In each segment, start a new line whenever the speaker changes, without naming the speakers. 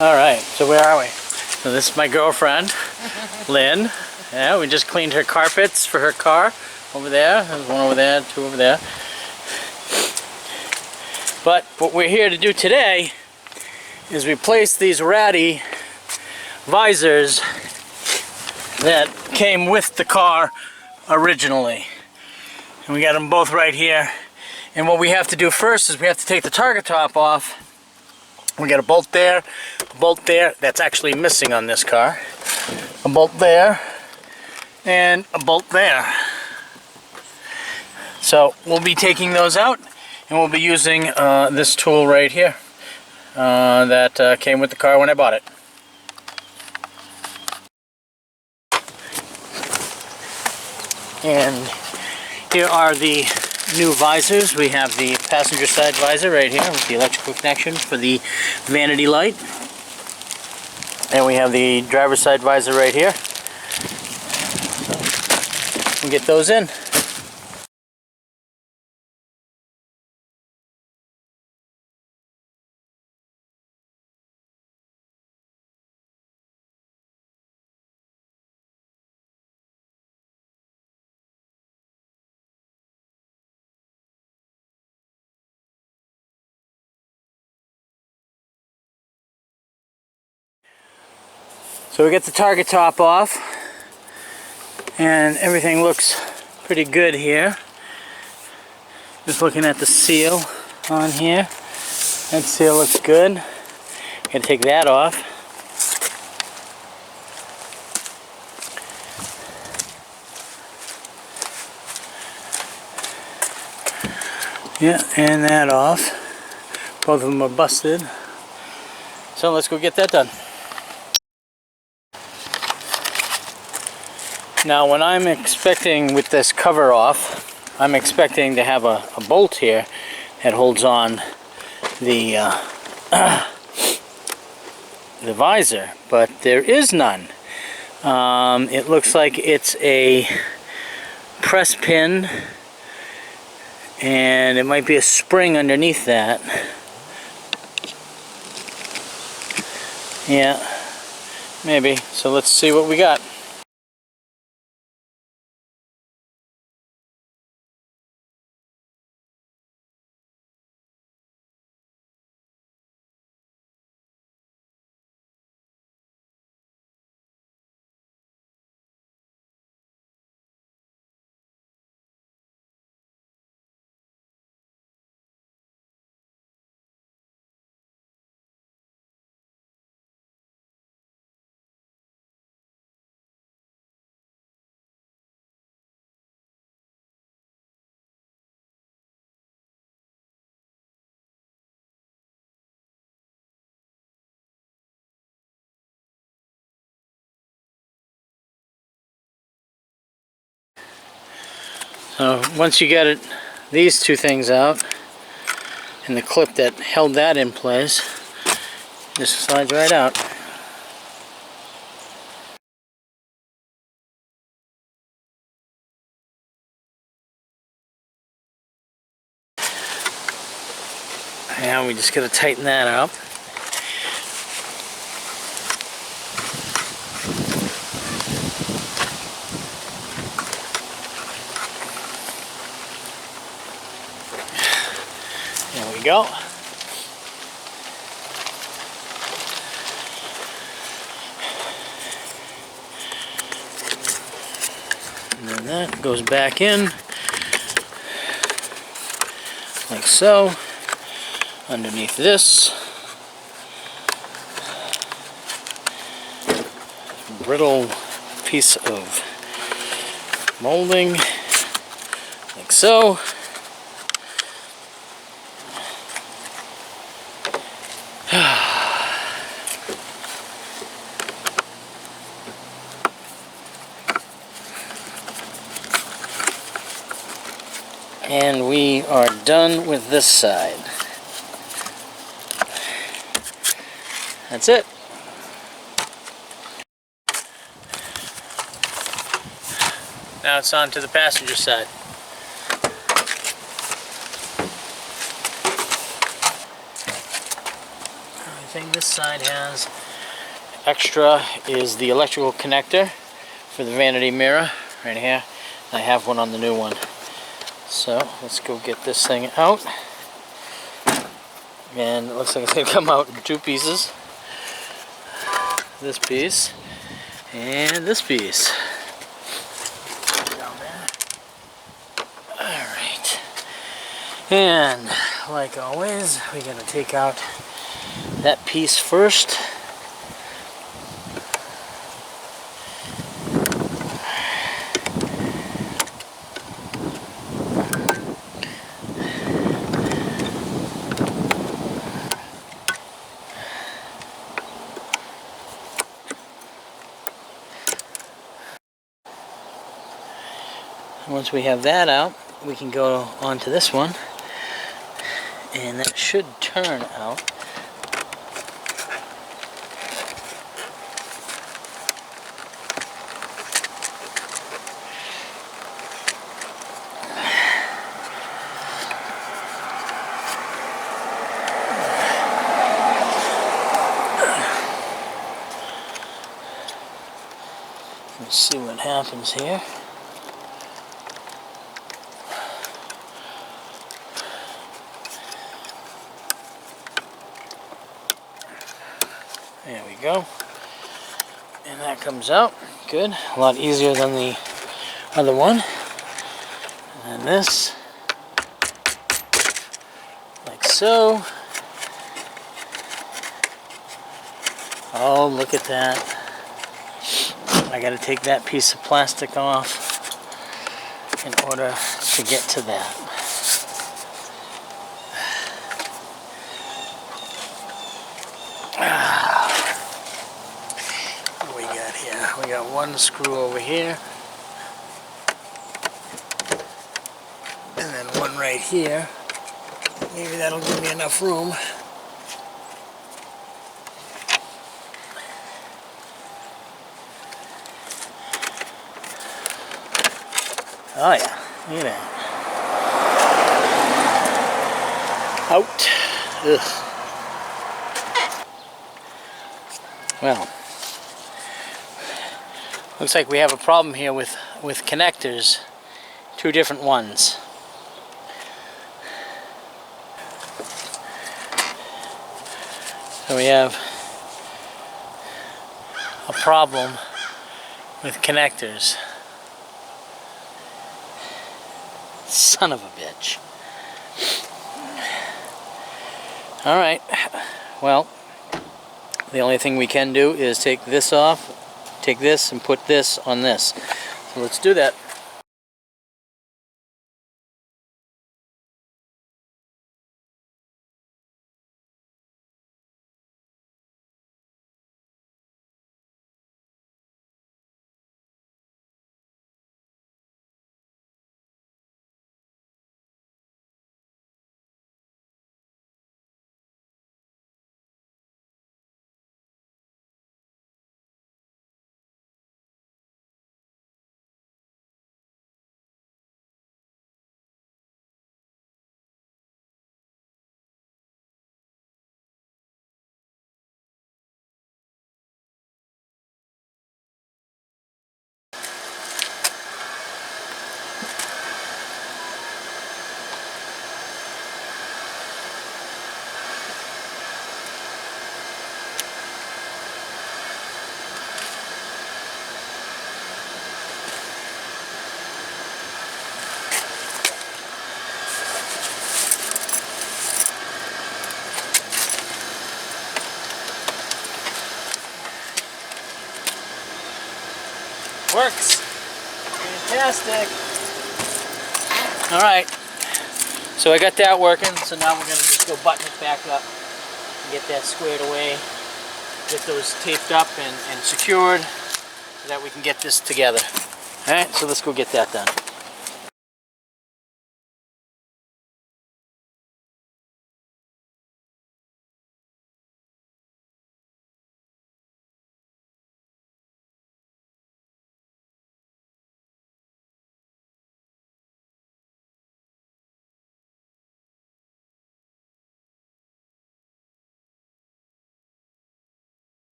Alright, so where are we? So this is my girlfriend, Lynn. Yeah, we just cleaned her carpets for her car. Over there, there's one over there, two over there. But what we're here to do today is replace these ratty visors that came with the car originally. And we got them both right here. And what we have to do first is we have to take the target top off. We got a bolt there, that's actually missing on this car. A bolt there, and a bolt there. So we'll be taking those out, and we'll be using this tool right here that came with the car when I bought it. And here are the new visors. We have the passenger side visor right here with the electrical connection for the vanity light. And we have the driver's side visor right here. So we'll get those in. So we get the target top off, and everything looks pretty good here. Just looking at the seal on here. That seal looks good. Gonna take that off. Yeah, and that off. Both of them are busted. So let's go get that done. Now when I'm expecting with this cover off, I'm expecting to have a bolt here that holds on the visor, but there is none. It looks like it's a press pin, and it might be a spring underneath that. Yeah, maybe. So let's see what we got. So once you get these two things out, and the clip that held that in place, just slides right out. And we just gotta tighten that up. There we go. And then that goes back in, like so, underneath this. Brittle piece of molding, like so. And we are done with this side. That's it. Now it's on to the passenger side. thing this side has extra is the electrical connector for the vanity mirror right here. I have one on the new one. So let's go get this thing out. And it looks like it's going to come out in two pieces. This piece and this piece. Down there. Alright. And like always, we're going to take out that piece first. Once we have that out, we can go on to this one, and that should turn out. Let's see what happens here. There we go. And that comes out. Good. A lot easier than the other one. And then this, like so. Oh, look at that. I gotta take that piece of plastic off in order to get to that. What do we got here? We got one screw over here. And then one right here. Maybe that'll give me enough room. Oh yeah, look at that. Out. Ugh. Well, looks like we have a problem here with connectors. Two different ones. So we have a problem with connectors. Son of a bitch. Alright, well, the only thing we can do is take this off, take this and put this on this. So let's do that. Works. Fantastic. Alright. So I got that working. So now we're going to just go button it back up and get that squared away. Get those taped up and secured so that we can get this together. Alright, so let's go get that done.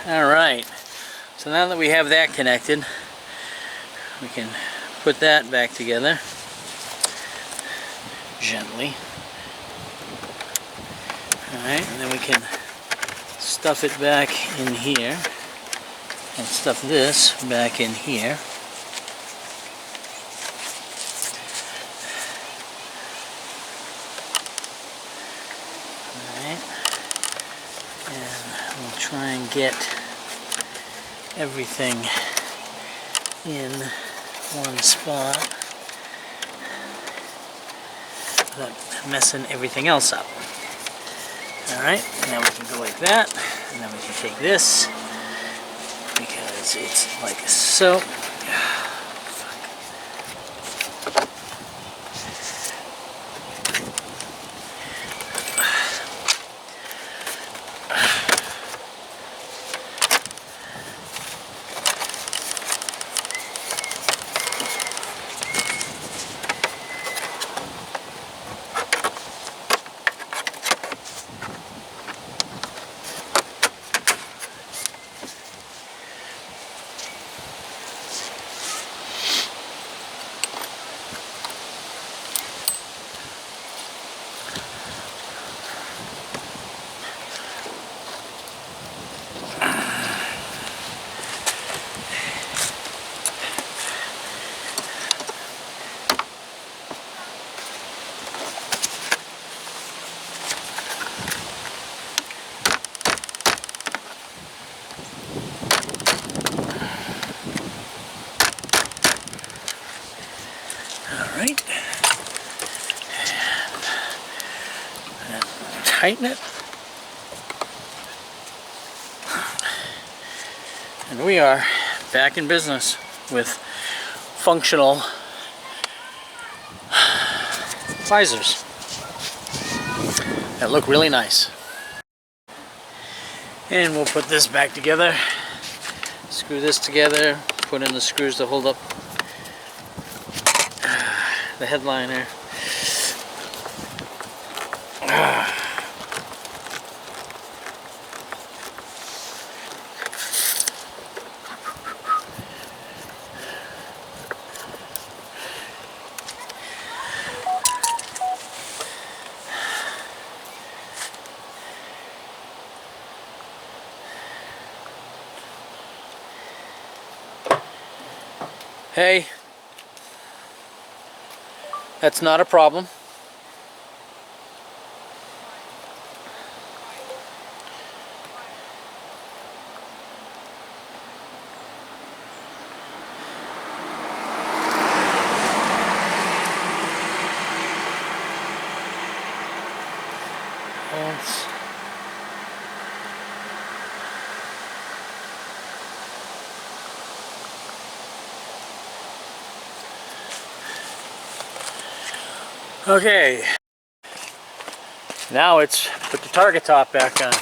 Alright, so now that we have that connected, we can put that back together gently. Alright, and then we can stuff it back in here and stuff this back in here. Alright, and we'll try and get everything in one spot without messing everything else up. Alright, now we can go like that, and then we can take this, because it's like so. Alright, and tighten it, and we are back in business with functional visors that look really nice. And we'll put this back together, screw this together, put in the screws to hold up the headliner. Hey, that's not a problem. Okay, now it's put the target top back on.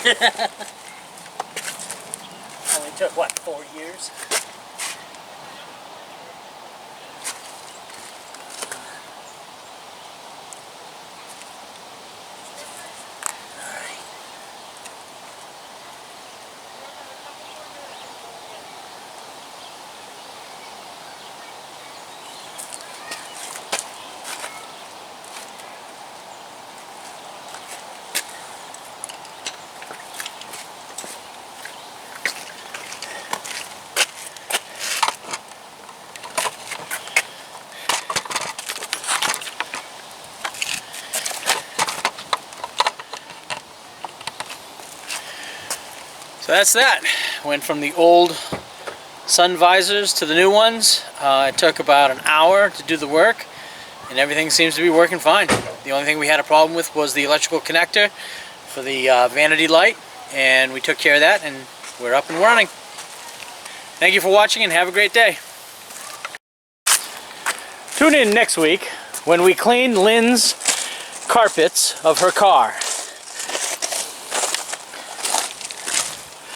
Only took, what, 4 years? So that's that. Went from the old sun visors to the new ones. It took about an hour to do the work, and everything seems to be working fine. The only thing we had a problem with was the electrical connector for the vanity light, and we took care of that, and we're up and running. Thank you for watching, and have a great day. Tune in next week when we clean Lynn's carpets of her car.